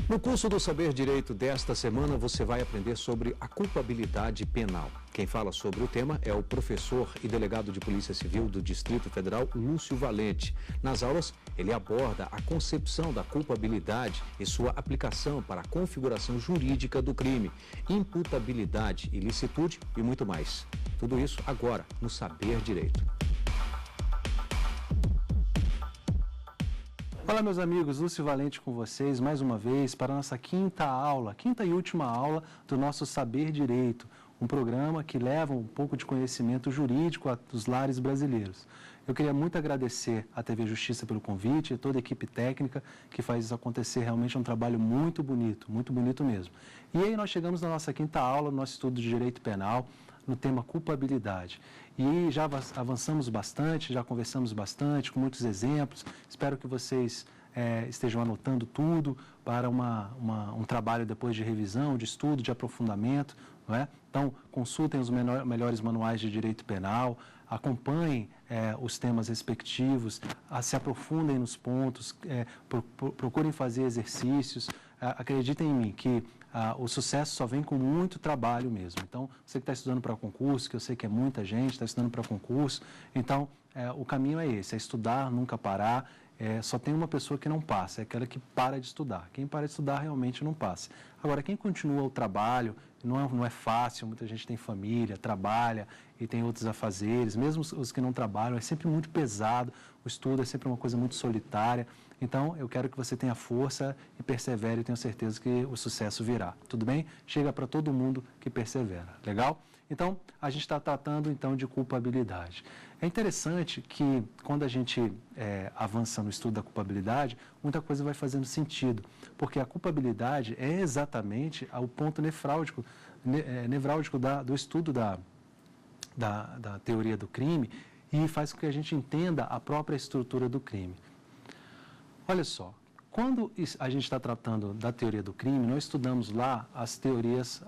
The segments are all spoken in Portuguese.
No curso do Saber Direito desta semana, você vai aprender sobre a culpabilidade penal. Quem fala sobre o tema é o professor e delegado de Polícia Civil do Distrito Federal, Lúcio Valente. Nas aulas, ele aborda a concepção da culpabilidade e sua aplicação para a configuração jurídica do crime, imputabilidade, ilicitude e muito mais. Tudo isso agora no Saber Direito. Olá, meus amigos, Lúcio Valente com vocês mais uma vez para a nossa quinta e última aula do nosso Saber Direito, um programa que leva um pouco de conhecimento jurídico dos lares brasileiros. Eu queria muito agradecer à TV Justiça pelo convite e toda a equipe técnica que faz isso acontecer. Realmente é um trabalho muito bonito mesmo. E aí nós chegamos na nossa quinta aula, no nosso estudo de Direito Penal, no tema culpabilidade. E já avançamos bastante, já conversamos bastante, com muitos exemplos. Espero que vocês estejam anotando tudo para um trabalho depois de revisão, de estudo, de aprofundamento. Não é? Então, consultem os melhores manuais de direito penal, acompanhem os temas respectivos, se aprofundem nos pontos, procurem fazer exercícios. Acreditem em mim que o sucesso só vem com muito trabalho mesmo. Então, você que está estudando para concurso, que eu sei que é muita gente, está estudando para concurso, então o caminho é esse, é estudar, nunca parar. Só tem uma pessoa que não passa, é aquela que para de estudar. Quem para de estudar realmente não passa. Agora, quem continua o trabalho, não é fácil, muita gente tem família, trabalha e tem outros afazeres, mesmo os que não trabalham, é sempre muito pesado, o estudo é sempre uma coisa muito solitária. Então, eu quero que você tenha força e persevere, e tenho certeza que o sucesso virá. Tudo bem? Chega para todo mundo que persevera. Legal? Então, a gente está tratando, então, de culpabilidade. É interessante que, quando a gente avança no estudo da culpabilidade, muita coisa vai fazendo sentido, porque a culpabilidade é exatamente o ponto nevrálgico do estudo da teoria do crime e faz com que a gente entenda a própria estrutura do crime. Olha só, quando a gente está tratando da teoria do crime, nós estudamos lá as teorias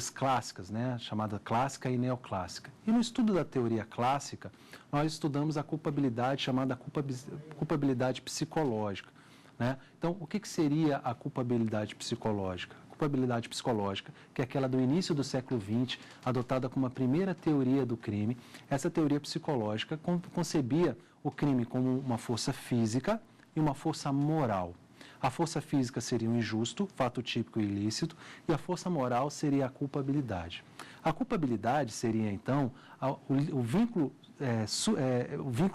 clássicas, né, chamada clássica e neoclássica. E no estudo da teoria clássica, nós estudamos a culpabilidade chamada culpabilidade psicológica. Né? Então, o que seria a culpabilidade psicológica? A culpabilidade psicológica, que é aquela do início do século XX, adotada como a primeira teoria do crime. Essa teoria psicológica concebia o crime como uma força física e uma força moral. A força física seria o injusto, fato típico e ilícito, e a força moral seria a culpabilidade. A culpabilidade seria, então, o vínculo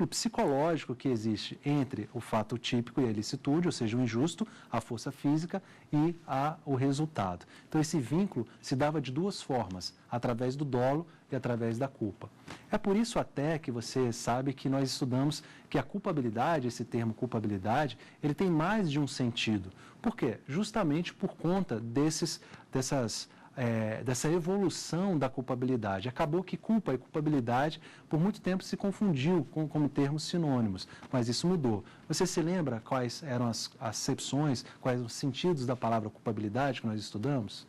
psicológico que existe entre o fato típico e a ilicitude, ou seja, o injusto, a força física e o resultado. Então, esse vínculo se dava de duas formas, através do dolo e através da culpa. É por isso até que você sabe que nós estudamos que a culpabilidade, esse termo culpabilidade, ele tem mais de um sentido. Por quê? Justamente por conta dessa evolução da culpabilidade. Acabou que culpa e culpabilidade, por muito tempo, se confundiu como termos sinônimos, mas isso mudou. Você se lembra quais eram as acepções, quais os sentidos da palavra culpabilidade que nós estudamos?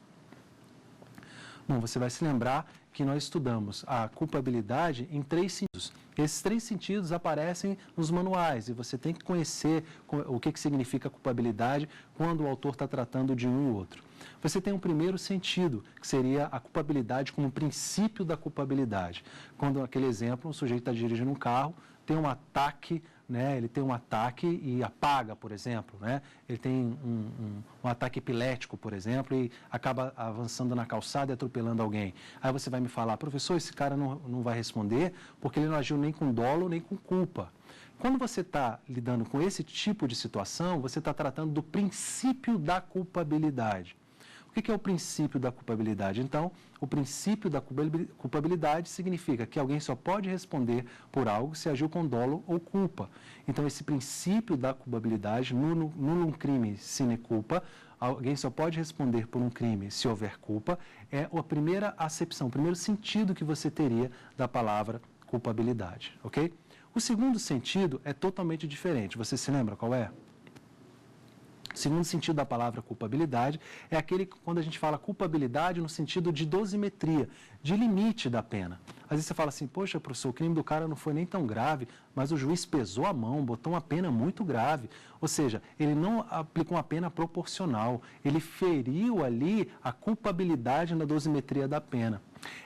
Bom, você vai se lembrar que nós estudamos a culpabilidade em 3 sentidos. Esses 3 sentidos aparecem nos manuais e você tem que conhecer o que significa culpabilidade quando o autor está tratando de um e outro. Você tem um primeiro sentido, que seria a culpabilidade como princípio da culpabilidade. Quando, naquele exemplo, um sujeito está dirigindo um carro, tem um ataque, né, ele tem um ataque e apaga, por exemplo, né, ele tem um ataque epilético, por exemplo, e acaba avançando na calçada e atropelando alguém. Aí você vai me falar, professor, esse cara não vai responder porque ele não agiu nem com dolo nem com culpa. Quando você está lidando com esse tipo de situação, você está tratando do princípio da culpabilidade. O que é o princípio da culpabilidade? Então, o princípio da culpabilidade significa que alguém só pode responder por algo se agiu com dolo ou culpa. Então, esse princípio da culpabilidade, nulum crime sine culpa, alguém só pode responder por um crime se houver culpa, é a primeira acepção, o primeiro sentido que você teria da palavra culpabilidade, ok? O segundo sentido é totalmente diferente. Você se lembra qual é? O segundo sentido da palavra culpabilidade é aquele quando a gente fala culpabilidade no sentido de dosimetria, de limite da pena. Às vezes você fala assim, poxa, professor, o crime do cara não foi nem tão grave, mas o juiz pesou a mão, botou uma pena muito grave. Ou seja, ele não aplicou uma pena proporcional, ele feriu ali a culpabilidade na dosimetria da pena.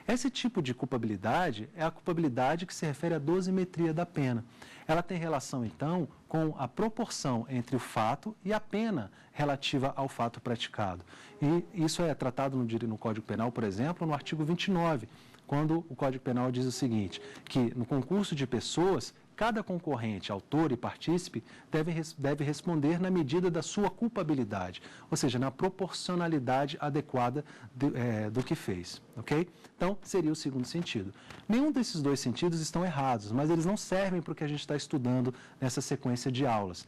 Esse tipo de culpabilidade é a culpabilidade que se refere à dosimetria da pena. Ela tem relação, então, com a proporção entre o fato e a pena relativa ao fato praticado. E isso é tratado no Código Penal, por exemplo, no artigo 29, quando o Código Penal diz o seguinte, que no concurso de pessoas, cada concorrente, autor e partícipe deve responder na medida da sua culpabilidade, ou seja, na proporcionalidade adequada do que fez, ok? Então, seria o segundo sentido. Nenhum desses dois sentidos estão errados, mas eles não servem para o que a gente está estudando nessa sequência de aulas.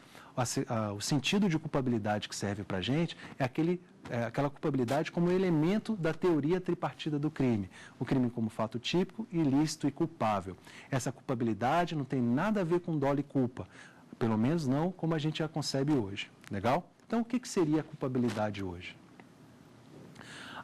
O sentido de culpabilidade que serve para a gente é aquela culpabilidade como elemento da teoria tripartida do crime. O crime como fato típico, ilícito e culpável. Essa culpabilidade não tem nada a ver com dolo e culpa, pelo menos não como a gente a concebe hoje. Legal? Então, o que seria a culpabilidade hoje?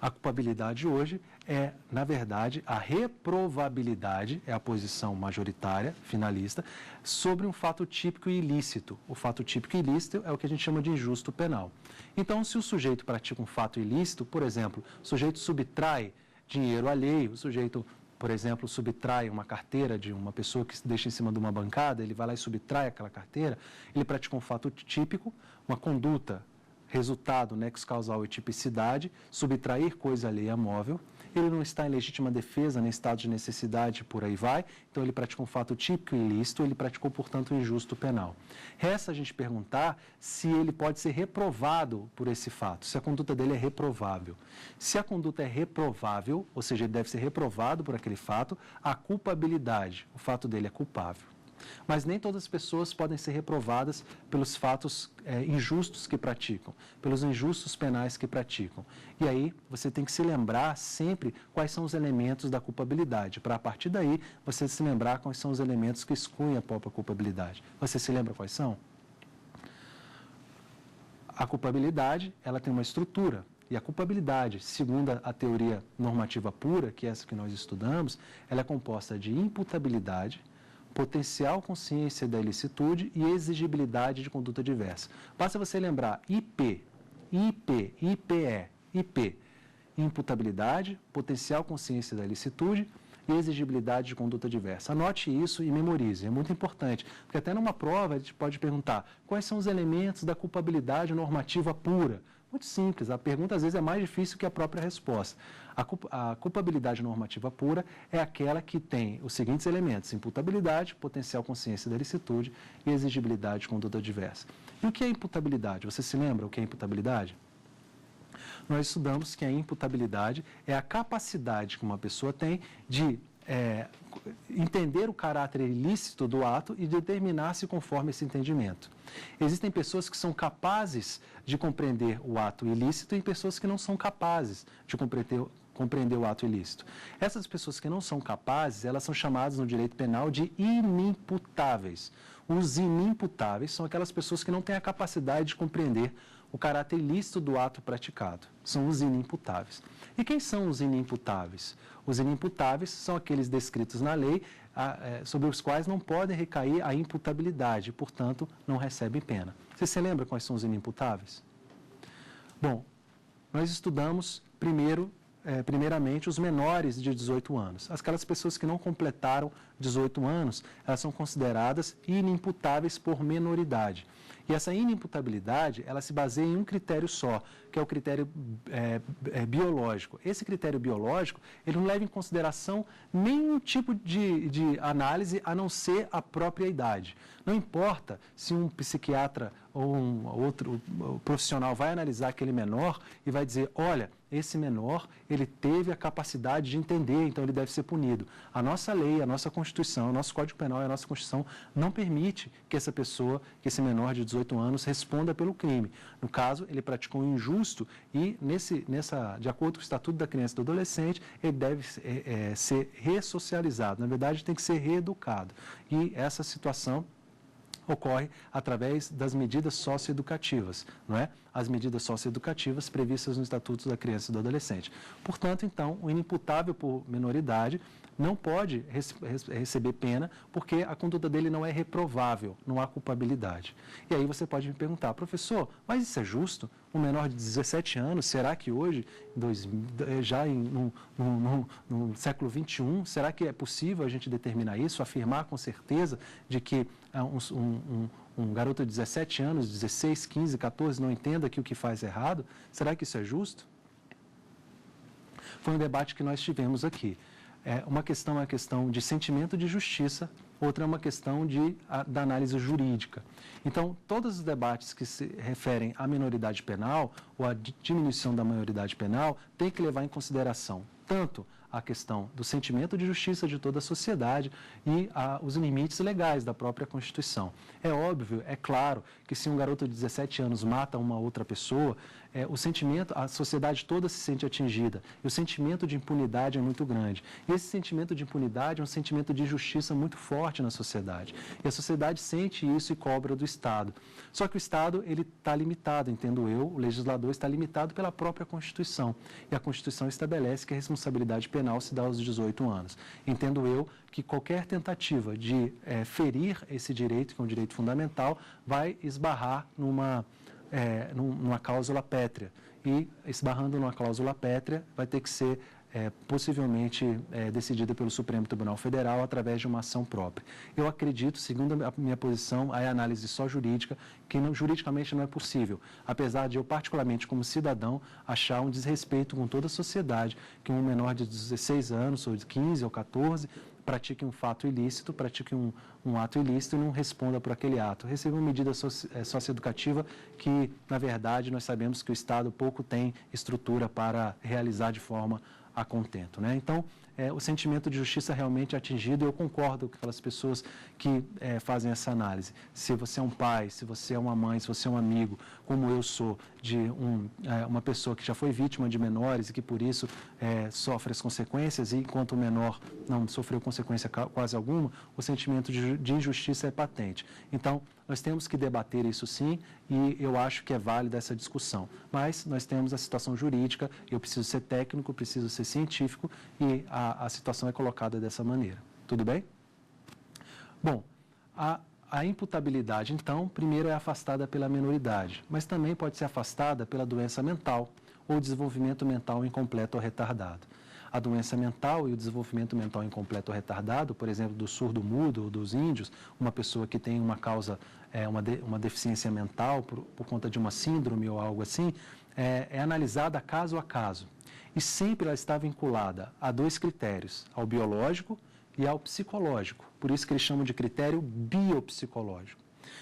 A culpabilidade hoje é, na verdade, a reprovabilidade, é a posição majoritária, finalista, sobre um fato típico e ilícito. O fato típico e ilícito é o que a gente chama de injusto penal. Então, se o sujeito pratica um fato ilícito, por exemplo, o sujeito subtrai dinheiro alheio, o sujeito, por exemplo, subtrai uma carteira de uma pessoa que se deixa em cima de uma bancada, ele vai lá e subtrai aquela carteira, ele pratica um fato típico, uma conduta, resultado, nexo causal e tipicidade, subtrair coisa alheia móvel, ele não está em legítima defesa, nem estado de necessidade, por aí vai, então ele praticou um fato típico e ilícito, ele praticou, portanto, um injusto penal. Resta a gente perguntar se ele pode ser reprovado por esse fato, se a conduta dele é reprovável. Se a conduta é reprovável, ou seja, ele deve ser reprovado por aquele fato, a culpabilidade, o fato dele é culpável. Mas nem todas as pessoas podem ser reprovadas pelos fatos injustos que praticam, pelos injustos penais que praticam. E aí você tem que se lembrar sempre quais são os elementos da culpabilidade, para a partir daí você se lembrar quais são os elementos que excluem a própria culpabilidade. Você se lembra quais são? A culpabilidade, ela tem uma estrutura. E a culpabilidade, segundo a teoria normativa pura, que é essa que nós estudamos, ela é composta de imputabilidade, potencial consciência da ilicitude e exigibilidade de conduta diversa. Basta você lembrar IP, imputabilidade, potencial consciência da ilicitude e exigibilidade de conduta diversa. Anote isso e memorize, é muito importante, porque até numa prova a gente pode perguntar quais são os elementos da culpabilidade normativa pura. Muito simples, a pergunta às vezes é mais difícil que a própria resposta. A culpabilidade normativa pura é aquela que tem os seguintes elementos: imputabilidade, potencial consciência da ilicitude e exigibilidade de conduta diversa. E o que é imputabilidade? Você se lembra o que é imputabilidade? Nós estudamos que a imputabilidade é a capacidade que uma pessoa tem de entender o caráter ilícito do ato e determinar-se conforme esse entendimento. Existem pessoas que são capazes de compreender o ato ilícito e pessoas que não são capazes de compreender o ato ilícito. Essas pessoas que não são capazes, elas são chamadas no direito penal de inimputáveis. Os inimputáveis são aquelas pessoas que não têm a capacidade de compreender o caráter ilícito do ato praticado. São os inimputáveis. E quem são os inimputáveis? Os inimputáveis são aqueles descritos na lei sobre os quais não podem recair a imputabilidade, portanto, não recebem pena. Você se lembra quais são os inimputáveis? Bom, nós estudamos primeiramente os menores de 18 anos. Aquelas pessoas que não completaram 18 anos, elas são consideradas inimputáveis por menoridade. E essa inimputabilidade, ela se baseia em um critério só, que é o critério biológico. Esse critério biológico, ele não leva em consideração nenhum tipo de análise a não ser a própria idade. Não importa se um psiquiatra ou um outro profissional vai analisar aquele menor e vai dizer, olha, esse menor, ele teve a capacidade de entender, então ele deve ser punido. A nossa lei, a nossa Constituição, o nosso Código Penal e a nossa Constituição não permite que essa pessoa, que esse menor de 18 anos, responda pelo crime. No caso, ele praticou um injusto e, de acordo com o Estatuto da Criança e do Adolescente, ele deve ser ressocializado. Na verdade, tem que ser reeducado. E essa situação ocorre através das medidas socioeducativas, não é? As medidas socioeducativas previstas no Estatuto da Criança e do Adolescente. Portanto, então, o inimputável por menoridade não pode receber pena porque a conduta dele não é reprovável, não há culpabilidade. E aí você pode me perguntar, professor, mas isso é justo? Um menor de 17 anos, será que hoje, no século XXI, será que é possível a gente determinar isso, afirmar com certeza de que um garoto de 17 anos, 16, 15, 14, não entenda que o que faz é errado? Será que isso é justo? Foi um debate que nós tivemos aqui. Uma questão é a questão de sentimento de justiça, outra é uma questão da análise jurídica. Então, todos os debates que se referem à minoridade penal ou à diminuição da maioridade penal têm que levar em consideração tanto a questão do sentimento de justiça de toda a sociedade e os limites legais da própria Constituição. É óbvio, é claro, que se um garoto de 17 anos mata uma outra pessoa, o sentimento, a sociedade toda se sente atingida e o sentimento de impunidade é muito grande. E esse sentimento de impunidade é um sentimento de injustiça muito forte na sociedade. E a sociedade sente isso e cobra do Estado. Só que o Estado, ele está limitado, entendo eu, o legislador está limitado pela própria Constituição. E a Constituição estabelece que a responsabilidade penal se dá aos 18 anos. Entendo eu que qualquer tentativa de ferir esse direito, que é um direito fundamental, vai esbarrar numa cláusula pétrea. E, esbarrando numa cláusula pétrea, vai ter que ser possivelmente decidida pelo Supremo Tribunal Federal através de uma ação própria. Eu acredito, segundo a minha posição, a análise só jurídica, que juridicamente não é possível, apesar de eu, particularmente como cidadão, achar um desrespeito com toda a sociedade que um menor de 16 anos, ou de 15 ou 14, pratique um fato ilícito, pratique um ato ilícito e não responda por aquele ato. Receba uma medida socioeducativa que, na verdade, nós sabemos que o Estado pouco tem estrutura para realizar de forma a contento, né? Então, o sentimento de justiça realmente é atingido e eu concordo com aquelas pessoas que fazem essa análise. Se você é um pai, se você é uma mãe, se você é um amigo, como eu sou, de uma pessoa que já foi vítima de menores e que por isso sofre as consequências e enquanto o menor não sofreu consequência quase alguma, o sentimento de injustiça é patente. Então, nós temos que debater isso sim e eu acho que é válida essa discussão. Mas nós temos a situação jurídica, eu preciso ser técnico, preciso ser científico e a situação é colocada dessa maneira. Tudo bem? Bom, a imputabilidade, então, primeiro é afastada pela menoridade, mas também pode ser afastada pela doença mental ou desenvolvimento mental incompleto ou retardado. A doença mental e o desenvolvimento mental incompleto ou retardado, por exemplo, do surdo-mudo ou dos índios, uma pessoa que tem uma causa, uma deficiência mental por conta de uma síndrome ou algo assim, é analisada caso a caso. E sempre ela está vinculada a dois critérios, ao biológico e ao psicológico. Por isso que eles chamam de critério biopsicológico.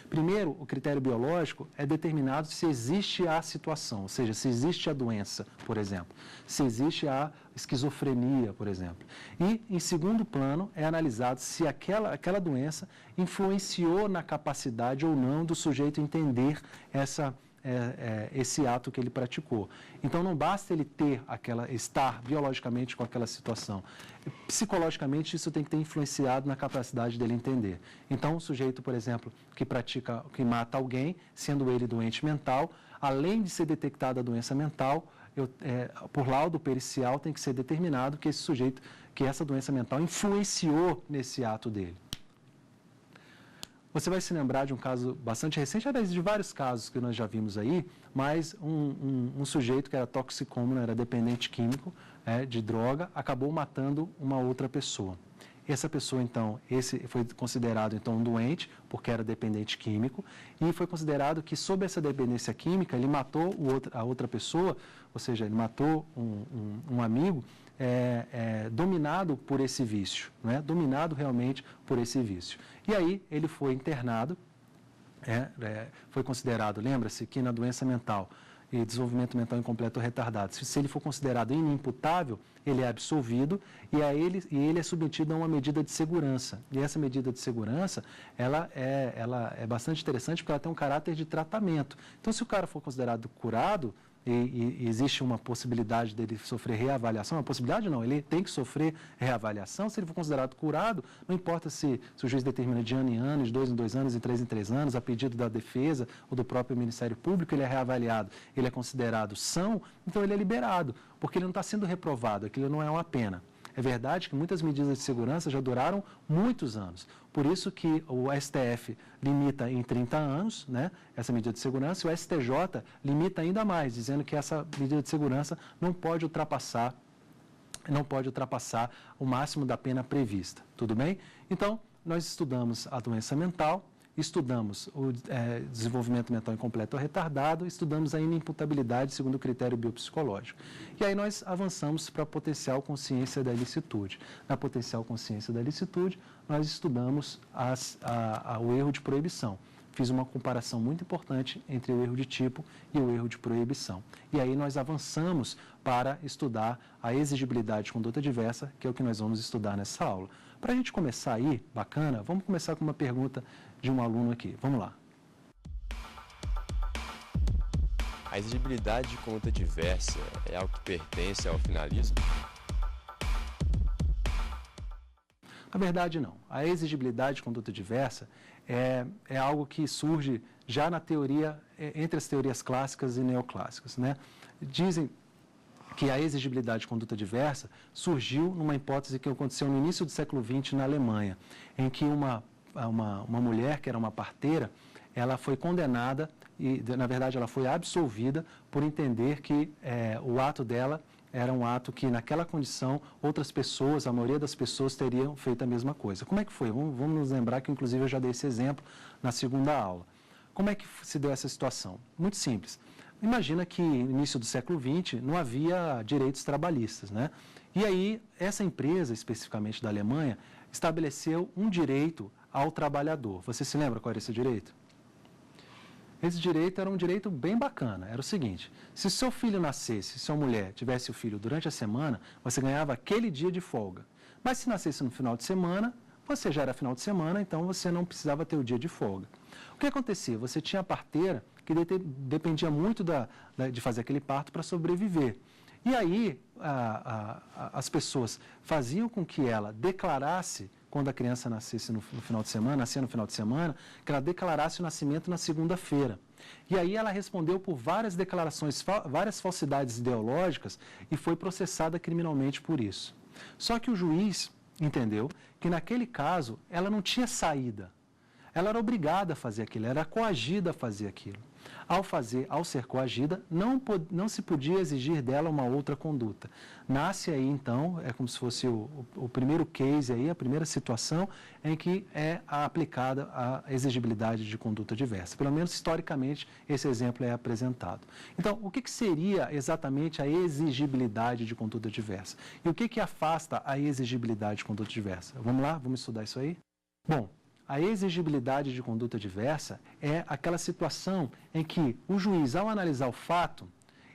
Primeiro, o critério biológico é determinado se existe a situação, ou seja, se existe a doença, por exemplo, se existe a esquizofrenia, por exemplo. E, em segundo plano, é analisado se aquela doença influenciou na capacidade ou não do sujeito entender esse ato que ele praticou. Então, não basta ele estar biologicamente com aquela situação. Psicologicamente, isso tem que ter influenciado na capacidade dele entender. Então, um sujeito, por exemplo, que mata alguém, sendo ele doente mental, além de ser detectada a doença mental, por laudo pericial tem que ser determinado que essa doença mental influenciou nesse ato dele. Você vai se lembrar de um caso bastante recente, aliás, de vários casos que nós já vimos aí, mas um sujeito que era toxicômano, era dependente químico de droga, acabou matando uma outra pessoa. Essa pessoa, então, esse foi considerado, então, um doente, porque era dependente químico, e foi considerado que, sob essa dependência química, ele matou a outra pessoa, ou seja, ele matou um amigo, dominado por esse vício, né? Dominado realmente por esse vício. E aí ele foi internado, foi considerado, lembra-se que na doença mental e desenvolvimento mental incompleto ou retardado, se ele for considerado inimputável, ele é absolvido e ele é submetido a uma medida de segurança. E essa medida de segurança, ela é bastante interessante porque ela tem um caráter de tratamento. Então, se o cara for considerado curado, e existe uma possibilidade dele sofrer reavaliação, uma possibilidade não, ele tem que sofrer reavaliação, se ele for considerado curado, não importa se o juiz determina de ano em ano, de 2 em 2 anos, de 3 em 3 anos, a pedido da defesa ou do próprio Ministério Público, ele é reavaliado, ele é considerado são, então ele é liberado, porque ele não está sendo reprovado, aquilo não é uma pena. É verdade que muitas medidas de segurança já duraram muitos anos. Por isso que o STF limita em 30 anos, né, essa medida de segurança, e o STJ limita ainda mais, dizendo que essa medida de segurança não pode ultrapassar o máximo da pena prevista. Tudo bem? Então, nós estudamos a doença mental, estudamos o desenvolvimento mental incompleto ou retardado, estudamos a inimputabilidade segundo o critério biopsicológico. E aí nós avançamos para a potencial consciência da ilicitude. Na potencial consciência da ilicitude, nós estudamos o erro de proibição. Fiz uma comparação muito importante entre o erro de tipo e o erro de proibição. E aí nós avançamos para estudar a exigibilidade de conduta diversa, que é o que nós vamos estudar nessa aula. Para a gente começar aí, bacana, vamos começar com uma pergunta de um aluno aqui. Vamos lá. A exigibilidade de conduta diversa é algo que pertence ao finalismo? Na verdade, não. A exigibilidade de conduta diversa é algo que surge já na teoria, entre as teorias clássicas e neoclássicas, né? Dizem que a exigibilidade de conduta diversa surgiu numa hipótese que aconteceu no início do século XX na Alemanha, em que uma mulher, que era uma parteira, ela foi condenada e, na verdade, ela foi absolvida por entender que o ato dela era um ato que, naquela condição, outras pessoas, a maioria das pessoas, teriam feito a mesma coisa. Como é que foi? Vamos nos lembrar que, inclusive, eu já dei esse exemplo na segunda aula. Como é que se deu essa situação? Muito simples. Imagina que, no início do século XX, não havia direitos trabalhistas, né? E aí, essa empresa, especificamente da Alemanha, estabeleceu um direito ao trabalhador. Você se lembra qual era esse direito? Esse direito era um direito bem bacana. Era o seguinte: se seu filho nascesse, se sua mulher tivesse o filho durante a semana, você ganhava aquele dia de folga. Mas se nascesse no final de semana, você já era final de semana, então você não precisava ter o dia de folga. O que acontecia? Você tinha a parteira que dependia muito de fazer aquele parto para sobreviver. E aí, as pessoas faziam com que ela declarasse, quando a criança nascesse no final de semana, nascia no final de semana, que ela declarasse o nascimento na segunda-feira. E aí ela respondeu por várias declarações, várias falsidades ideológicas e foi processada criminalmente por isso. Só que o juiz entendeu que, naquele caso, ela não tinha saída. Ela era obrigada a fazer aquilo, era coagida a fazer aquilo. Ao ser coagida, não se podia exigir dela uma outra conduta. Nasce aí, então, é como se fosse o primeiro case aí, a primeira situação em que é aplicada a exigibilidade de conduta diversa. Pelo menos, historicamente, esse exemplo é apresentado. Então, o que seria exatamente a exigibilidade de conduta diversa? E o que afasta a exigibilidade de conduta diversa? Vamos lá? Vamos estudar isso aí? Bom, a exigibilidade de conduta diversa é aquela situação em que o juiz, ao analisar o fato,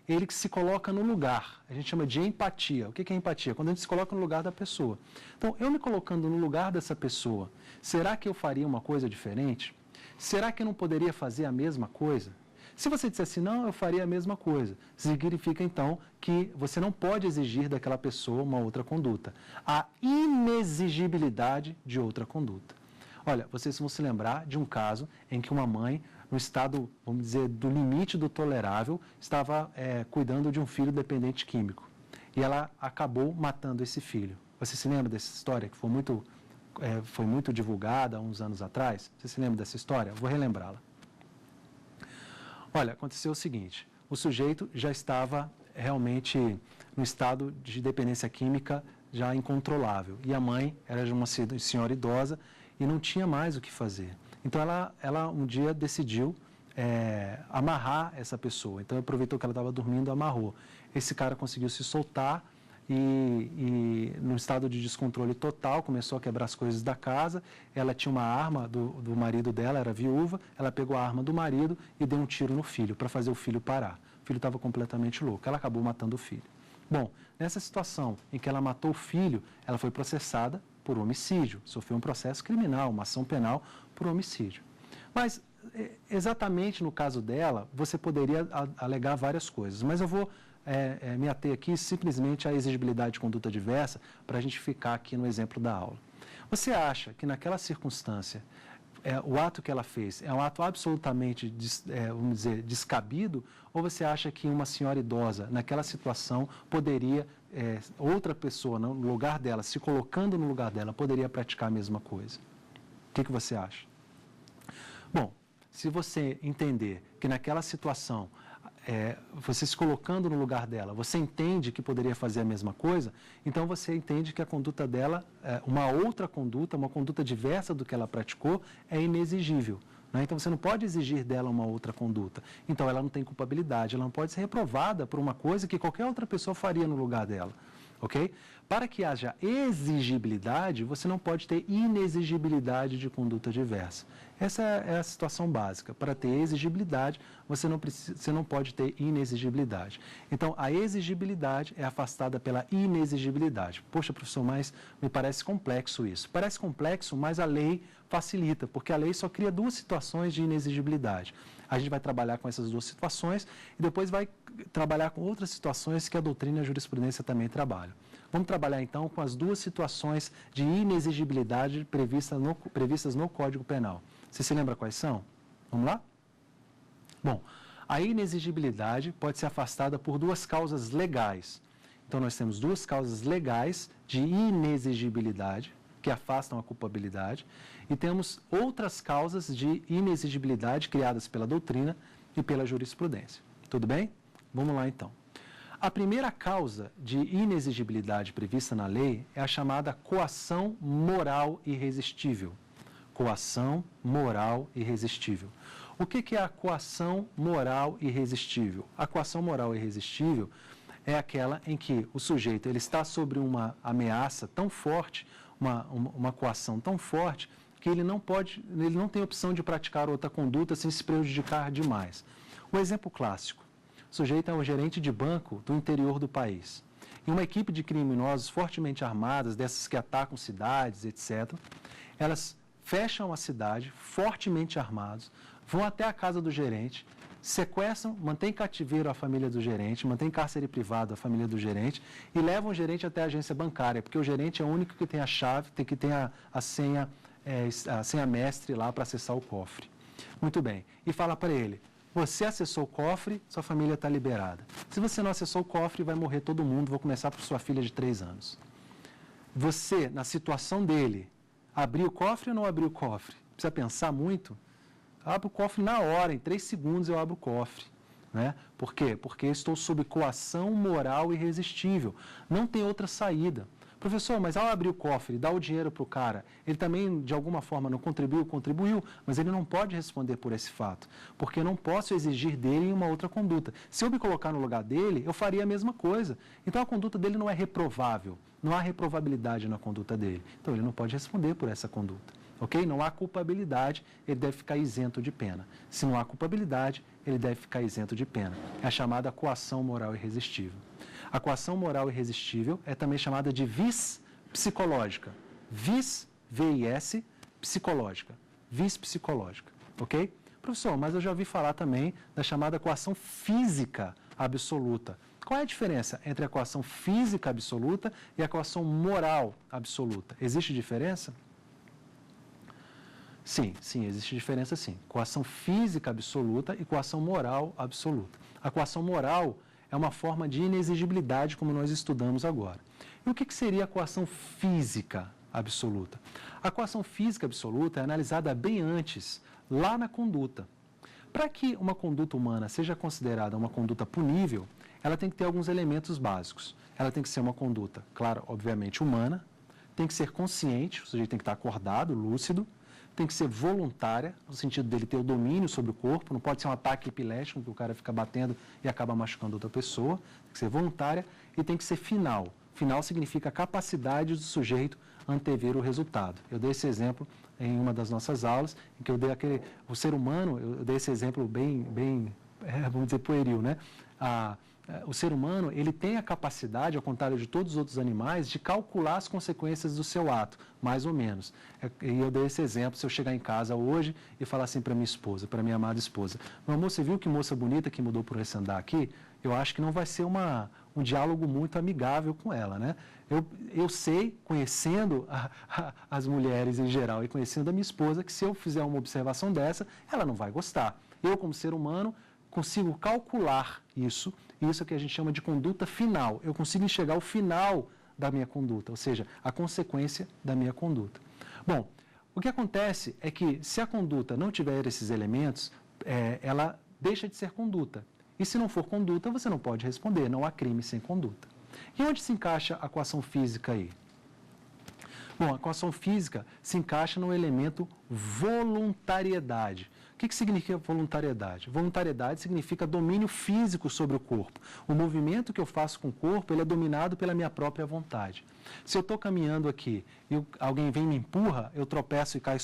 ele se coloca no lugar. A gente chama de empatia. O que é empatia? Quando a gente se coloca no lugar da pessoa. Então, eu me colocando no lugar dessa pessoa, será que eu faria uma coisa diferente? Será que eu não poderia fazer a mesma coisa? Se você disser assim, não, eu faria a mesma coisa, significa então que você não pode exigir daquela pessoa uma outra conduta. A inexigibilidade de outra conduta. Olha, vocês vão se lembrar de um caso em que uma mãe, no estado, vamos dizer, do limite do tolerável, estava cuidando de um filho dependente químico. E ela acabou matando esse filho. Você se lembra dessa história que foi muito divulgada há uns anos atrás? Você se lembra dessa história? Vou relembrá-la. Olha, aconteceu o seguinte: o sujeito já estava realmente no estado de dependência química já incontrolável. E a mãe era de uma senhora idosa e não tinha mais o que fazer. Então, ela um dia decidiu amarrar essa pessoa. Então, aproveitou que ela estava dormindo, amarrou. Esse cara conseguiu se soltar e num estado de descontrole total, começou a quebrar as coisas da casa. Ela tinha uma arma do marido dela, era viúva, ela pegou a arma do marido e deu um tiro no filho, para fazer o filho parar. O filho estava completamente louco, ela acabou matando o filho. Bom, nessa situação em que ela matou o filho, ela foi processada por homicídio, sofreu um processo criminal, uma ação penal por homicídio. Mas exatamente no caso dela, você poderia alegar várias coisas, mas eu vou me ater aqui simplesmente à exigibilidade de conduta diversa para a gente ficar aqui no exemplo da aula. Você acha que naquela circunstância, o ato que ela fez é um ato absolutamente, vamos dizer, descabido, ou você acha que uma senhora idosa, naquela situação, poderia, outra pessoa, no lugar dela, se colocando no lugar dela, poderia praticar a mesma coisa? O que você acha? Bom, se você entender que naquela situação, você se colocando no lugar dela, você entende que poderia fazer a mesma coisa, então você entende que a conduta dela, uma outra conduta, uma conduta diversa do que ela praticou, é inexigível. Né? Então você não pode exigir dela uma outra conduta. Então ela não tem culpabilidade, ela não pode ser reprovada por uma coisa que qualquer outra pessoa faria no lugar dela. Ok? Para que haja exigibilidade, você não pode ter inexigibilidade de conduta diversa. Essa é a situação básica. Para ter exigibilidade, você não pode ter inexigibilidade. Então, a exigibilidade é afastada pela inexigibilidade. Poxa, professor, mas me parece complexo isso. Parece complexo, mas a lei facilita, porque a lei só cria duas situações de inexigibilidade. A gente vai trabalhar com essas duas situações e depois vai trabalhar com outras situações que a doutrina e a jurisprudência também trabalham. Vamos trabalhar, então, com as duas situações de inexigibilidade previstas no Código Penal. Você se lembra quais são? Vamos lá? Bom, a inexigibilidade pode ser afastada por duas causas legais. Então, nós temos duas causas legais de inexigibilidade, que afastam a culpabilidade, e temos outras causas de inexigibilidade criadas pela doutrina e pela jurisprudência. Tudo bem? Vamos lá, então. A primeira causa de inexigibilidade prevista na lei é a chamada coação moral irresistível. Coação moral irresistível. O que é a coação moral irresistível? A coação moral irresistível é aquela em que o sujeito ele está sobre uma ameaça tão forte, uma coação tão forte, que ele não tem opção de praticar outra conduta sem se prejudicar demais. O exemplo clássico. O sujeito é um gerente de banco do interior do país. E uma equipe de criminosos fortemente armadas, dessas que atacam cidades, etc., elas fecham a cidade, fortemente armados, vão até a casa do gerente, sequestram, mantêm cativeiro a família do gerente, mantêm cárcere privado a família do gerente e levam o gerente até a agência bancária, porque o gerente é o único que tem a chave, que tem a senha mestre lá para acessar o cofre. Muito bem. E fala para ele: você acessou o cofre, sua família está liberada. Se você não acessou o cofre, vai morrer todo mundo, vou começar por sua filha de 3 anos. Você, na situação dele, abriu o cofre ou não abriu o cofre? Precisa pensar muito? Abro o cofre na hora, em 3 segundos eu abro o cofre. Né? Por quê? Porque eu estou sob coação moral irresistível. Não tem outra saída. Professor, mas ao abrir o cofre e dar o dinheiro para o cara, ele também, de alguma forma, não contribuiu? Contribuiu, mas ele não pode responder por esse fato, porque eu não posso exigir dele uma outra conduta. Se eu me colocar no lugar dele, eu faria a mesma coisa. Então, a conduta dele não é reprovável, não há reprovabilidade na conduta dele. Então, ele não pode responder por essa conduta. Ok? Não há culpabilidade, ele deve ficar isento de pena. Se não há culpabilidade, ele deve ficar isento de pena. É a chamada coação moral irresistível. A coação moral irresistível é também chamada de vis psicológica. Vis, V-I-S, psicológica. Vis psicológica. Ok? Professor, mas eu já ouvi falar também da chamada coação física absoluta. Qual é a diferença entre a coação física absoluta e a coação moral absoluta? Existe diferença? Sim, existe diferença sim. Coação física absoluta e coação moral absoluta. A coação moral é uma forma de inexigibilidade, como nós estudamos agora. E o que seria a coação física absoluta? A coação física absoluta é analisada bem antes, lá na conduta. Para que uma conduta humana seja considerada uma conduta punível, ela tem que ter alguns elementos básicos. Ela tem que ser uma conduta, claro, obviamente humana, tem que ser consciente, o sujeito tem que estar acordado, lúcido, tem que ser voluntária, no sentido dele ter o domínio sobre o corpo, não pode ser um ataque epilético, que o cara fica batendo e acaba machucando outra pessoa, tem que ser voluntária e tem que ser final. Final significa a capacidade do sujeito antever o resultado. Eu dei esse exemplo em uma das nossas aulas, em que eu dei o ser humano, eu dei esse exemplo bem vamos dizer, pueril, né? O ser humano, ele tem a capacidade, ao contrário de todos os outros animais, de calcular as consequências do seu ato, mais ou menos. E eu dei esse exemplo, se eu chegar em casa hoje e falar assim para minha esposa, para minha amada esposa, meu amor, você viu que moça bonita que mudou por esse andar aqui? Eu acho que não vai ser um diálogo muito amigável com ela, né? Eu sei, conhecendo as mulheres em geral e conhecendo a minha esposa, que se eu fizer uma observação dessa, ela não vai gostar. Eu, como ser humano, consigo calcular isso é que a gente chama de conduta final. Eu consigo enxergar o final da minha conduta, ou seja, a consequência da minha conduta. Bom, o que acontece é que se a conduta não tiver esses elementos, ela deixa de ser conduta. E se não for conduta, você não pode responder, não há crime sem conduta. E onde se encaixa a coação física aí? Bom, a coação física se encaixa no elemento voluntariedade. O que significa voluntariedade? Voluntariedade significa domínio físico sobre o corpo. O movimento que eu faço com o corpo, ele é dominado pela minha própria vontade. Se eu estou caminhando aqui e alguém vem e me empurra, eu tropeço e caio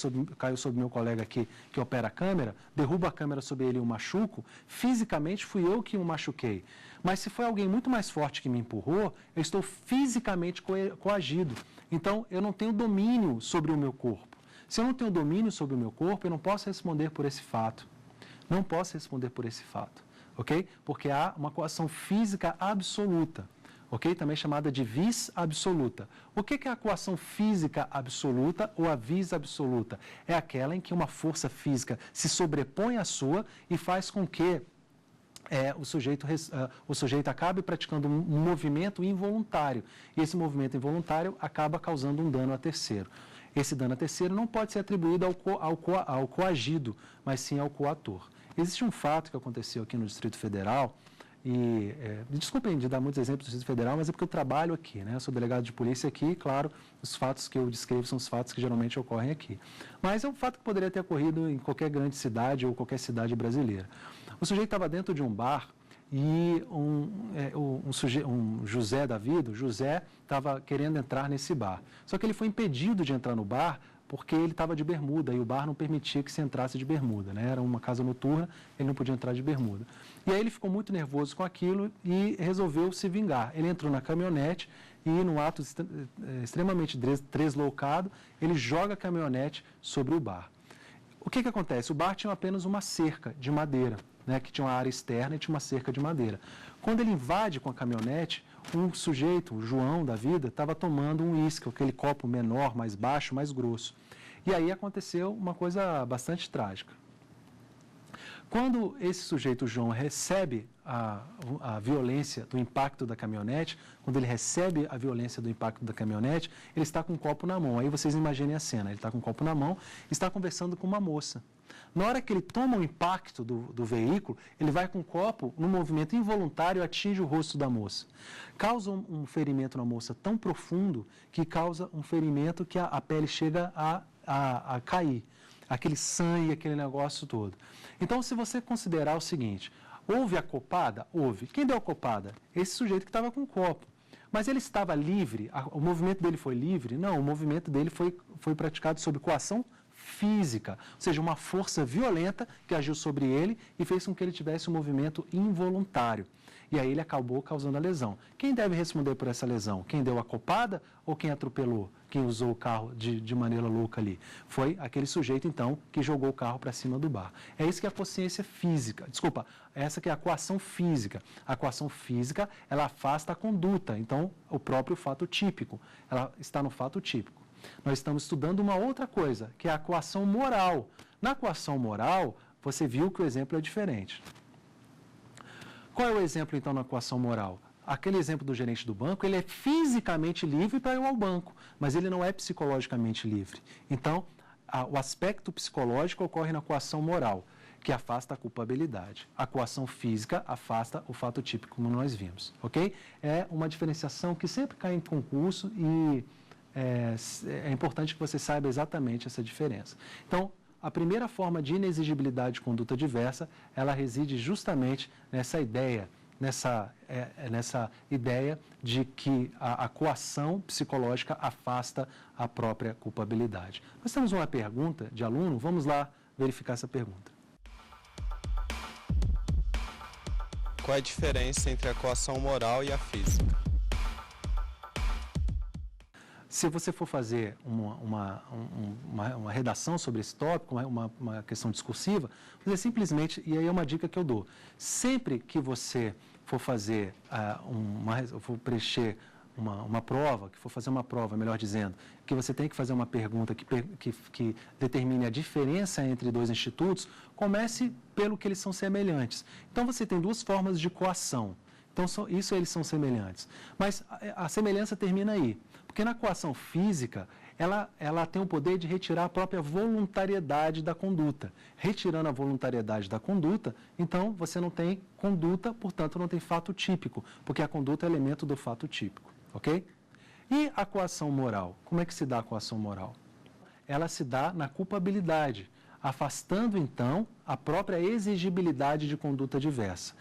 sobre meu colega aqui que opera a câmera, derrubo a câmera sobre ele e o machuco, fisicamente fui eu que o machuquei. Mas se foi alguém muito mais forte que me empurrou, eu estou fisicamente coagido. Então, eu não tenho domínio sobre o meu corpo. Se eu não tenho domínio sobre o meu corpo, eu não posso responder por esse fato. Não posso responder por esse fato, ok? Porque há uma coação física absoluta, ok? Também chamada de vis absoluta. O que é a coação física absoluta ou a vis absoluta? É aquela em que uma força física se sobrepõe à sua e faz com que o sujeito acabe praticando um movimento involuntário. E esse movimento involuntário acaba causando um dano a terceiro. Esse dano a terceiro não pode ser atribuído ao coagido, mas sim ao coator. Existe um fato que aconteceu aqui no Distrito Federal, desculpem de dar muitos exemplos do Distrito Federal, mas é porque eu trabalho aqui, né? Eu sou delegado de polícia aqui e, claro, os fatos que eu descrevo são os fatos que geralmente ocorrem aqui. Mas é um fato que poderia ter ocorrido em qualquer grande cidade ou qualquer cidade brasileira. O sujeito estava dentro de um bar e um José da vida, o José estava querendo entrar nesse bar. Só que ele foi impedido de entrar no bar porque ele estava de bermuda e o bar não permitia que se entrasse de bermuda, né? Era uma casa noturna, ele não podia entrar de bermuda. E aí ele ficou muito nervoso com aquilo e resolveu se vingar. Ele entrou na caminhonete e, num ato extremamente tresloucado, ele joga a caminhonete sobre o bar. O que acontece? O bar tinha apenas uma cerca de madeira, né, que tinha uma área externa e tinha uma cerca de madeira. Quando ele invade com a caminhonete, um sujeito, o João da vida, estava tomando um uísque, aquele copo menor, mais baixo, mais grosso. E aí aconteceu uma coisa bastante trágica. Quando esse sujeito, o João, recebe a violência do impacto da caminhonete, quando ele recebe a violência do impacto da caminhonete, ele está com um copo na mão. Aí vocês imaginem a cena, ele está com um copo na mão e está conversando com uma moça. Na hora que ele toma o impacto do veículo, ele vai com o copo, num movimento involuntário, atinge o rosto da moça. Causa um ferimento na moça tão profundo que causa um ferimento que a pele chega a cair. Aquele sangue, aquele negócio todo. Então, se você considerar o seguinte, houve a copada? Houve. Quem deu a copada? Esse sujeito que estava com o copo. Mas ele estava livre? O movimento dele foi livre? Não, o movimento dele foi praticado sob coação física, ou seja, uma força violenta que agiu sobre ele e fez com que ele tivesse um movimento involuntário. E aí ele acabou causando a lesão. Quem deve responder por essa lesão? Quem deu a copada ou quem atropelou? Quem usou o carro de maneira louca ali? Foi aquele sujeito, então, que jogou o carro para cima do bar. É isso que é a consciência física. Desculpa, essa que é a coação física. A coação física, ela afasta a conduta. Então, o próprio fato típico. Ela está no fato típico. Nós estamos estudando uma outra coisa, que é a coação moral. Na coação moral, você viu que o exemplo é diferente. Qual é o exemplo, então, na coação moral? Aquele exemplo do gerente do banco, ele é fisicamente livre para ir ao banco, mas ele não é psicologicamente livre. Então, o aspecto psicológico ocorre na coação moral, que afasta a culpabilidade. A coação física afasta o fato típico, como nós vimos, ok? É uma diferenciação que sempre cai em concurso e é importante que você saiba exatamente essa diferença. Então, a primeira forma de inexigibilidade de conduta diversa, ela reside justamente nessa ideia, nessa ideia de que a coação psicológica afasta a própria culpabilidade. Nós temos uma pergunta de aluno, vamos lá verificar essa pergunta. qual é a diferença entre a coação moral e a física? Se você for fazer uma redação sobre esse tópico, uma questão discursiva, você simplesmente, e aí é uma dica que eu dou, sempre que você for fazer, for preencher uma prova, que for fazer uma prova, melhor dizendo, que você tem que fazer uma pergunta que determine a diferença entre dois institutos, comece pelo que eles são semelhantes. Então, você tem duas formas de coação. Então, isso eles são semelhantes. Mas a semelhança termina aí. Porque na coação física, ela tem o poder de retirar a própria voluntariedade da conduta. Retirando a voluntariedade da conduta, então você não tem conduta, portanto não tem fato típico, porque a conduta é elemento do fato típico, ok? E a coação moral? Como é que se dá a coação moral? Ela se dá na culpabilidade, afastando, então, a própria exigibilidade de conduta diversa.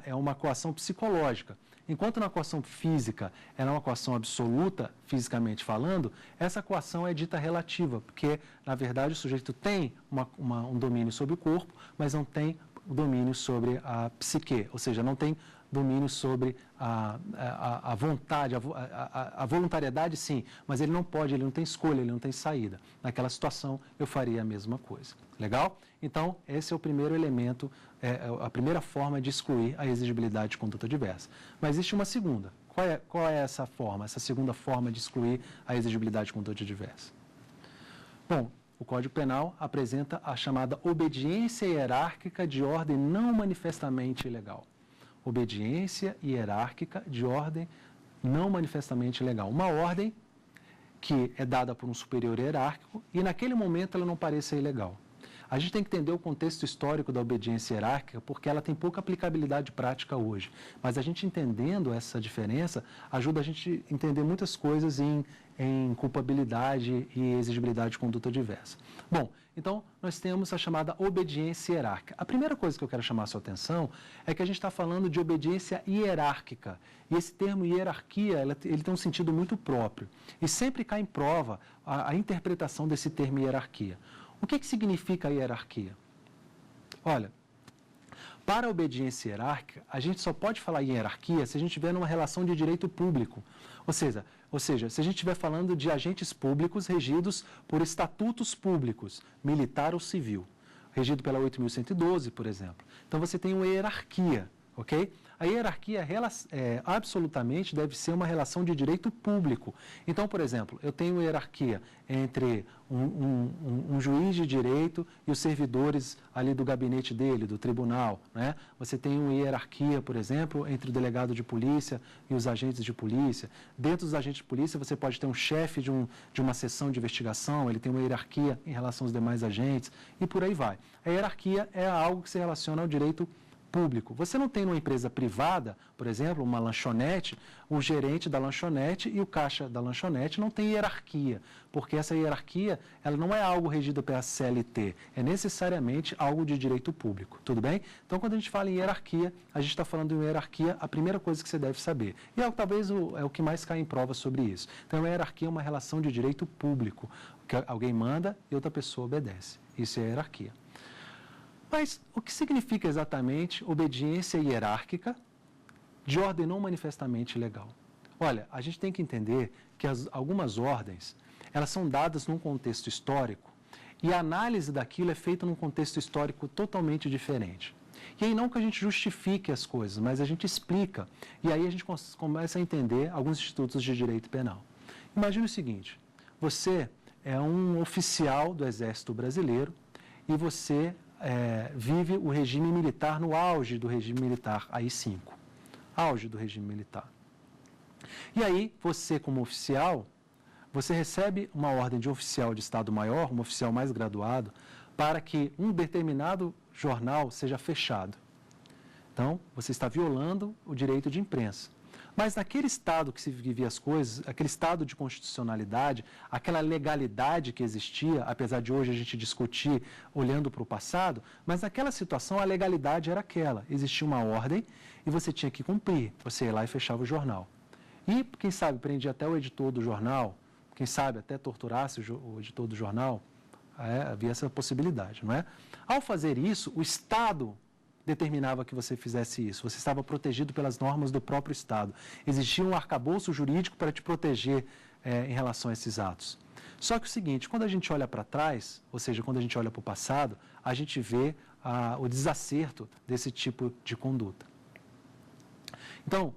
É uma coação psicológica. Enquanto na coação física ela é uma coação absoluta, fisicamente falando, essa coação é dita relativa, porque, na verdade, o sujeito tem um domínio sobre o corpo, mas não tem domínio sobre a psique, ou seja, não tem domínio sobre a vontade, a voluntariedade, sim, mas ele não tem escolha, ele não tem saída. Naquela situação, eu faria a mesma coisa. Legal? Então, esse é o primeiro elemento, a primeira forma de excluir a exigibilidade de conduta diversa. Mas existe uma segunda. Qual é essa forma, essa segunda forma de excluir a exigibilidade de conduta diversa? Bom, o Código Penal apresenta a chamada obediência hierárquica de ordem não manifestamente ilegal. Obediência hierárquica de ordem não manifestamente ilegal. Uma ordem que é dada por um superior hierárquico e, naquele momento, ela não pareça ilegal. A gente tem que entender o contexto histórico da obediência hierárquica, porque ela tem pouca aplicabilidade prática hoje. Mas a gente entendendo essa diferença, ajuda a gente a entender muitas coisas em culpabilidade e exigibilidade de conduta diversa. Bom, então nós temos a chamada obediência hierárquica. A primeira coisa que eu quero chamar a sua atenção é que a gente está falando de obediência hierárquica. E esse termo hierarquia, ele tem um sentido muito próprio. E sempre cai em prova a interpretação desse termo hierarquia. O que significa a hierarquia? Olha, para a obediência hierárquica, a gente só pode falar em hierarquia se a gente estiver numa relação de direito público. Ou seja, se a gente estiver falando de agentes públicos regidos por estatutos públicos, militar ou civil, regido pela 8.112, por exemplo. Então, você tem uma hierarquia, ok? A hierarquia absolutamente deve ser uma relação de direito público. Então, por exemplo, eu tenho hierarquia entre um juiz de direito e os servidores ali do gabinete dele, do tribunal, né? Você tem uma hierarquia, por exemplo, entre o delegado de polícia e os agentes de polícia. Dentro dos agentes de polícia, você pode ter um chefe de uma seção de investigação, ele tem uma hierarquia em relação aos demais agentes, e por aí vai. A hierarquia é algo que se relaciona ao direito público. Você não tem numa empresa privada, por exemplo, uma lanchonete, o gerente da lanchonete e o caixa da lanchonete não tem hierarquia, porque essa hierarquia ela não é algo regido pela CLT, é necessariamente algo de direito público, tudo bem? Então, quando a gente fala em hierarquia, a gente está falando em hierarquia, a primeira coisa que você deve saber, e talvez é o que mais cai em prova sobre isso. Então, a hierarquia é uma relação de direito público, que alguém manda e outra pessoa obedece. Isso é hierarquia. Mas o que significa exatamente obediência hierárquica de ordem não manifestamente legal? Olha, a gente tem que entender que algumas ordens, elas são dadas num contexto histórico e a análise daquilo é feita num contexto histórico totalmente diferente. E aí não que a gente justifique as coisas, mas a gente explica. E aí a gente começa a entender alguns institutos de direito penal. Imagine o seguinte, você é um oficial do Exército Brasileiro e você vive o regime militar no auge do regime militar, AI-5. Auge do regime militar. E aí, você como oficial, você recebe uma ordem de um oficial de Estado-Maior, um oficial mais graduado, para que um determinado jornal seja fechado. Então, você está violando o direito de imprensa. Mas naquele estado que se vivia as coisas, aquele estado de constitucionalidade, aquela legalidade que existia, apesar de hoje a gente discutir olhando para o passado, mas naquela situação a legalidade era aquela. Existia uma ordem e você tinha que cumprir. Você ia lá e fechava o jornal. E, quem sabe, prendia até o editor do jornal, quem sabe até torturasse o editor do jornal, havia essa possibilidade, não é? Ao fazer isso, o Estado determinava que você fizesse isso. Você estava protegido pelas normas do próprio Estado. Existia um arcabouço jurídico para te proteger em relação a esses atos. Só que o seguinte, quando a gente olha para trás, ou seja, quando a gente olha para o passado, a gente vê o desacerto desse tipo de conduta. Então,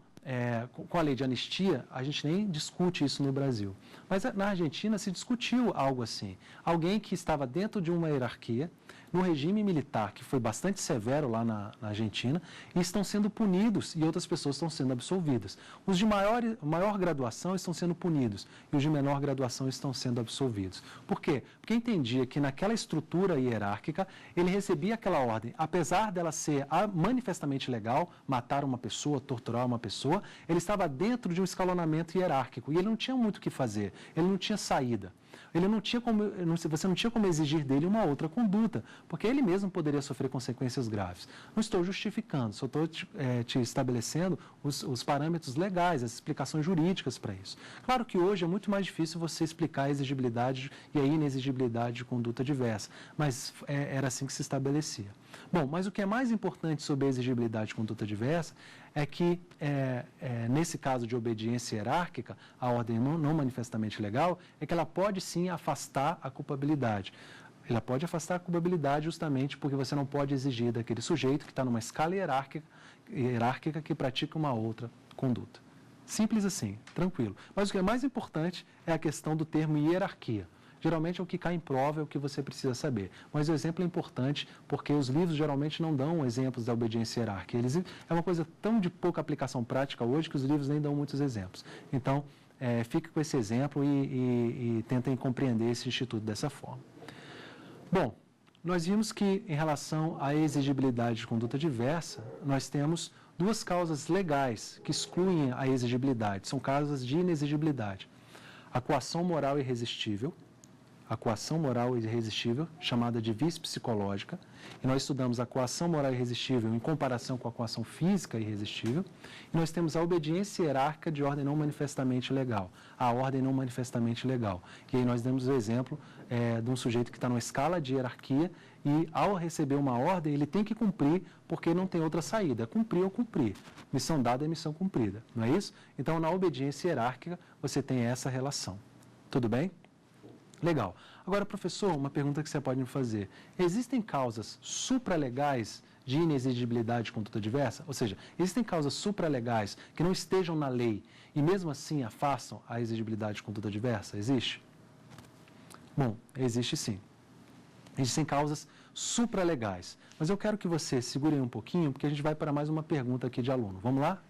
com a lei de anistia, a gente nem discute isso no Brasil. Mas na Argentina se discutiu algo assim. Alguém que estava dentro de uma hierarquia, no regime militar, que foi bastante severo lá na Argentina, e estão sendo punidos e outras pessoas estão sendo absolvidas. Os de maior graduação estão sendo punidos e os de menor graduação estão sendo absolvidos. Por quê? Porque entendia que naquela estrutura hierárquica, ele recebia aquela ordem, apesar dela ser manifestamente legal, matar uma pessoa, torturar uma pessoa, ele estava dentro de um escalonamento hierárquico e ele não tinha muito o que fazer, ele não tinha saída. Ele não tinha você não tinha como exigir dele uma outra conduta, porque ele mesmo poderia sofrer consequências graves. Não estou justificando, só estou te estabelecendo os parâmetros legais, as explicações jurídicas para isso. Claro que hoje é muito mais difícil você explicar a exigibilidade e a inexigibilidade de conduta diversa, mas era assim que se estabelecia. Bom, mas o que é mais importante sobre a exigibilidade de conduta diversa é que, nesse caso de obediência hierárquica, a ordem não manifestamente legal, é que ela pode sim afastar a culpabilidade. Ela pode afastar a culpabilidade justamente porque você não pode exigir daquele sujeito que está numa escala hierárquica que pratica uma outra conduta. Simples assim, tranquilo. Mas o que é mais importante é a questão do termo hierarquia. Geralmente é o que cai em prova, é o que você precisa saber. Mas o exemplo é importante porque os livros geralmente não dão exemplos da obediência hierárquica. É uma coisa tão de pouca aplicação prática hoje que os livros nem dão muitos exemplos. Então, fique com esse exemplo e tentem compreender esse instituto dessa forma. Bom, nós vimos que em relação à exigibilidade de conduta diversa, nós temos duas causas legais que excluem a exigibilidade. São causas de inexigibilidade. A coação moral irresistível, chamada de vício psicológica, e nós estudamos a coação moral irresistível em comparação com a coação física irresistível, e nós temos a obediência hierárquica de ordem não manifestamente legal, a ordem não manifestamente legal. E aí nós demos o exemplo de um sujeito que está numa escala de hierarquia e, ao receber uma ordem, ele tem que cumprir porque não tem outra saída, cumprir ou cumprir. Missão dada é missão cumprida, não é isso? Então, na obediência hierárquica, você tem essa relação. Tudo bem? Legal. Agora, professor, uma pergunta que você pode me fazer. Existem causas supralegais de inexigibilidade de conduta diversa? Ou seja, existem causas supralegais que não estejam na lei e mesmo assim afastam a exigibilidade de conduta diversa? Existe? Bom, existe sim. Existem causas supralegais. Mas eu quero que você segure aí um pouquinho, porque a gente vai para mais uma pergunta aqui de aluno. Vamos lá?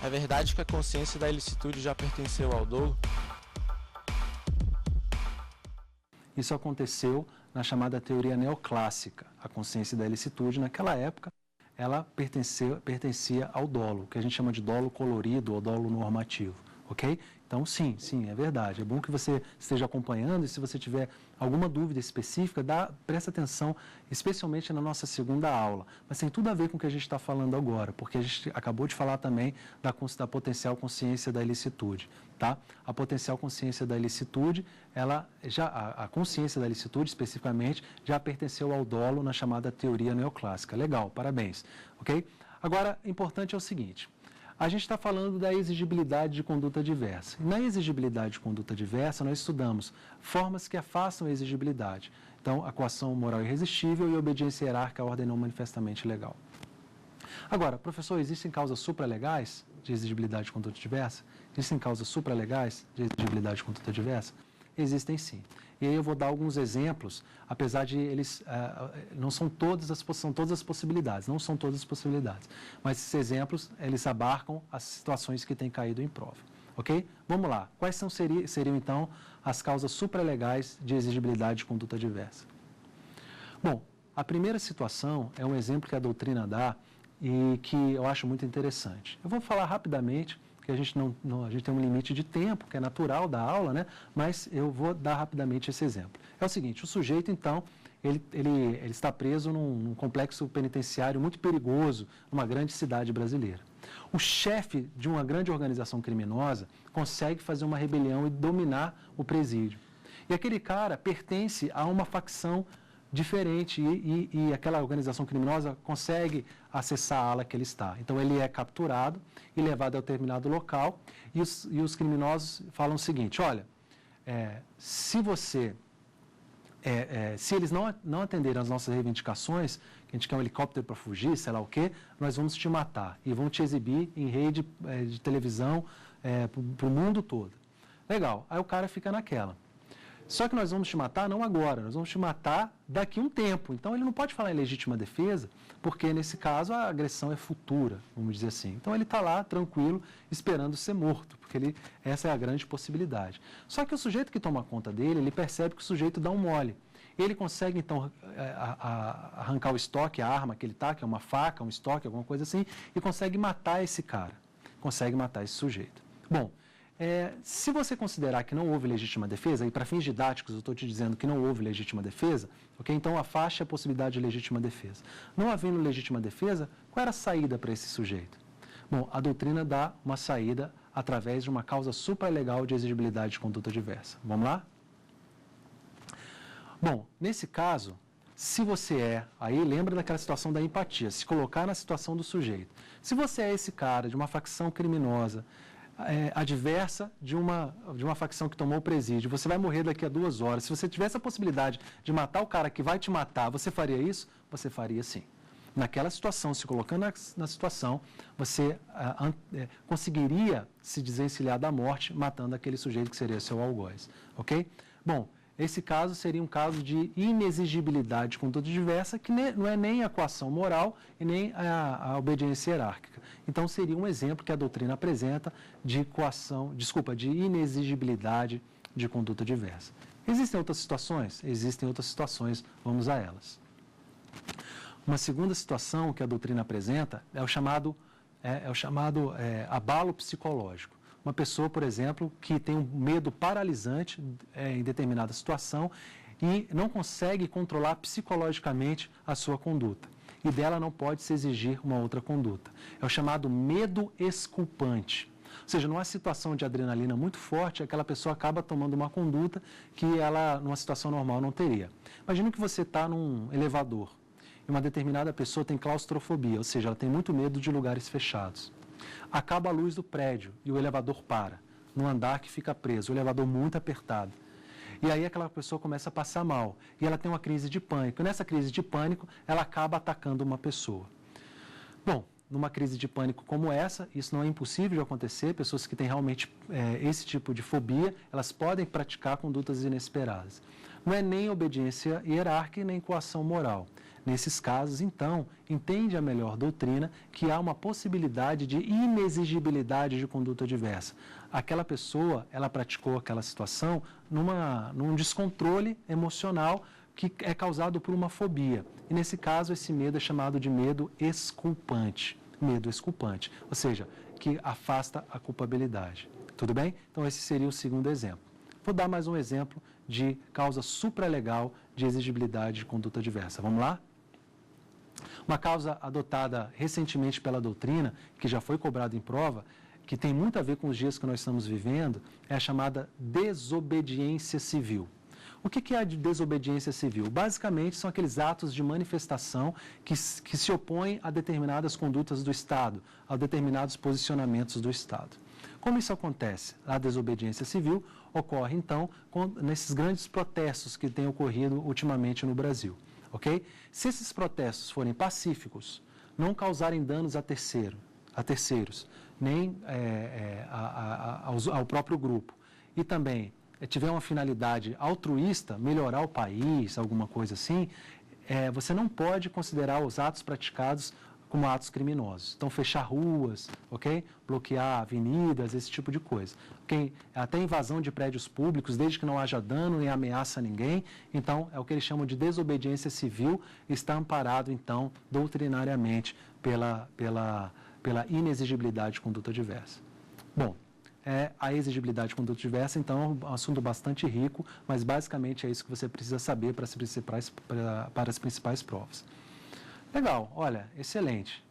É verdade que a consciência da ilicitude já pertenceu ao dolo? Isso aconteceu na chamada teoria neoclássica. A consciência da ilicitude, naquela época, ela pertencia ao dolo, que a gente chama de dolo colorido ou dolo normativo, ok? Então, sim, é verdade. É bom que você esteja acompanhando e se você tiver alguma dúvida específica, presta atenção, especialmente na nossa segunda aula. Mas tem tudo a ver com o que a gente está falando agora, porque a gente acabou de falar também da potencial consciência da ilicitude, tá? A potencial consciência da ilicitude, a consciência da ilicitude, especificamente, já pertenceu ao dolo na chamada teoria neoclássica. Legal, parabéns, ok? Agora, importante é o seguinte. A gente está falando da exigibilidade de conduta diversa. E na exigibilidade de conduta diversa, nós estudamos formas que afastam a exigibilidade. Então, a coação moral irresistível e a obediência hierárquica à ordem não manifestamente legal. Agora, professor, existem causas supralegais de exigibilidade de conduta diversa? Existem causas supralegais de exigibilidade de conduta diversa? Existem sim. E aí eu vou dar alguns exemplos, apesar de eles não são todas as possibilidades, não são todas as possibilidades. Mas esses exemplos, eles abarcam as situações que têm caído em prova. Ok? Vamos lá. Quais seriam, então, as causas supralegais de exigibilidade de conduta diversa? Bom, a primeira situação é um exemplo que a doutrina dá e que eu acho muito interessante. Eu vou falar rapidamente, porque a gente tem um limite de tempo, que é natural da aula, né? Mas eu vou dar rapidamente esse exemplo. É o seguinte, o sujeito, então, ele está preso num complexo penitenciário muito perigoso, numa grande cidade brasileira. O chefe de uma grande organização criminosa consegue fazer uma rebelião e dominar o presídio. E aquele cara pertence a uma facção diferente e aquela organização criminosa consegue acessar a ala que ele está. Então, ele é capturado e levado a determinado local e os criminosos falam o seguinte, olha, se eles não atenderem às nossas reivindicações, que a gente quer um helicóptero para fugir, sei lá o quê, nós vamos te matar e vão te exibir em rede de televisão para o mundo todo. Legal, aí o cara fica naquela. Só que nós vamos te matar não agora, nós vamos te matar daqui a um tempo. Então, ele não pode falar em legítima defesa, porque, nesse caso, a agressão é futura, vamos dizer assim. Então, ele está lá, tranquilo, esperando ser morto, porque essa é a grande possibilidade. Só que o sujeito que toma conta dele, ele percebe que o sujeito dá um mole. Ele consegue, então, arrancar o estoque, a arma que ele está, que é uma faca, um estoque, alguma coisa assim, e consegue matar esse cara, consegue matar esse sujeito. Bom, se você considerar que não houve legítima defesa, e para fins didáticos eu estou te dizendo que não houve legítima defesa, ok? Então afaste a possibilidade de legítima defesa. Não havendo legítima defesa, qual era a saída para esse sujeito? Bom, a doutrina dá uma saída através de uma causa supralegal de exigibilidade de conduta diversa. Vamos lá? Bom, nesse caso, se você aí lembra daquela situação da empatia, se colocar na situação do sujeito. Se você é esse cara de uma facção criminosa, adversa de uma facção que tomou o presídio, você vai morrer daqui a 2 horas. Se você tivesse a possibilidade de matar o cara que vai te matar, você faria isso? Você faria sim. Naquela situação, se colocando na situação, você conseguiria se desencilhar da morte matando aquele sujeito que seria seu algoz. Ok? Bom, esse caso seria um caso de inexigibilidade de conduta diversa, que não é nem a coação moral e nem a obediência hierárquica. Então, seria um exemplo que a doutrina apresenta de de inexigibilidade de conduta diversa. Existem outras situações? Existem outras situações, vamos a elas. Uma segunda situação que a doutrina apresenta é o chamado abalo psicológico. Uma pessoa, por exemplo, que tem um medo paralisante em determinada situação e não consegue controlar psicologicamente a sua conduta. E dela não pode se exigir uma outra conduta. É o chamado medo exculpante. Ou seja, numa situação de adrenalina muito forte, aquela pessoa acaba tomando uma conduta que ela, numa situação normal, não teria. Imagina que você está num elevador e uma determinada pessoa tem claustrofobia, ou seja, ela tem muito medo de lugares fechados. Acaba a luz do prédio e o elevador para, num andar que fica preso, o elevador muito apertado. E aí aquela pessoa começa a passar mal e ela tem uma crise de pânico. Nessa crise de pânico, ela acaba atacando uma pessoa. Bom, numa crise de pânico como essa, isso não é impossível de acontecer, pessoas que têm realmente esse tipo de fobia, elas podem praticar condutas inesperadas. Não é nem obediência hierárquica nem coação moral. Nesses casos, então, entende a melhor doutrina que há uma possibilidade de inexigibilidade de conduta diversa. Aquela pessoa, ela praticou aquela situação num descontrole emocional que é causado por uma fobia. E, nesse caso, esse medo é chamado de medo exculpante. Medo exculpante, ou seja, que afasta a culpabilidade. Tudo bem? Então, esse seria o segundo exemplo. Vou dar mais um exemplo de causa supralegal de exigibilidade de conduta diversa. Vamos lá? Uma causa adotada recentemente pela doutrina, que já foi cobrada em prova, que tem muito a ver com os dias que nós estamos vivendo, é a chamada desobediência civil. O que é a desobediência civil? Basicamente, são aqueles atos de manifestação que se opõem a determinadas condutas do Estado, a determinados posicionamentos do Estado. Como isso acontece? A desobediência civil ocorre, então, nesses grandes protestos que têm ocorrido ultimamente no Brasil. Okay? Se esses protestos forem pacíficos, não causarem danos a terceiros, nem ao próprio grupo, e também tiver uma finalidade altruísta, melhorar o país, alguma coisa assim, você não pode considerar os atos praticados como atos criminosos. Então, fechar ruas, ok? Bloquear avenidas, esse tipo de coisa. Okay? Até invasão de prédios públicos, desde que não haja dano nem ameaça a ninguém. Então, é o que eles chamam de desobediência civil, está amparado, então, doutrinariamente pela inexigibilidade de conduta diversa. Bom, a exigibilidade de conduta diversa, então, é um assunto bastante rico, mas basicamente é isso que você precisa saber para as principais provas. Legal, olha, excelente.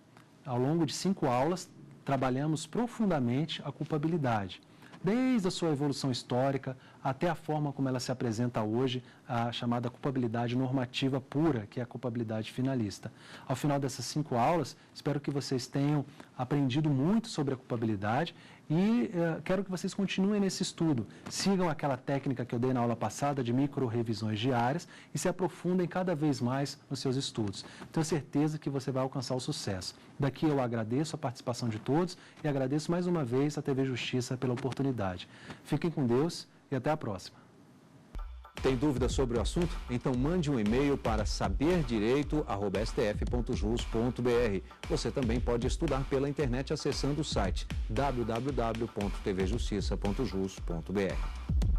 Ao longo de 5 aulas, trabalhamos profundamente a culpabilidade. desde a sua evolução histórica até a forma como ela se apresenta hoje, a chamada culpabilidade normativa pura, que é a culpabilidade finalista. Ao final dessas 5 aulas, espero que vocês tenham aprendido muito sobre a culpabilidade e quero que vocês continuem nesse estudo. Sigam aquela técnica que eu dei na aula passada de micro-revisões diárias e se aprofundem cada vez mais nos seus estudos. Tenho certeza que você vai alcançar o sucesso. Daqui eu agradeço a participação de todos e agradeço mais uma vez a TV Justiça pela oportunidade. Fiquem com Deus e até a próxima. Tem dúvida sobre o assunto? Então mande um e-mail para saberdireito@stf.jus.br. Você também pode estudar pela internet acessando o site www.tvjustiça.jus.br.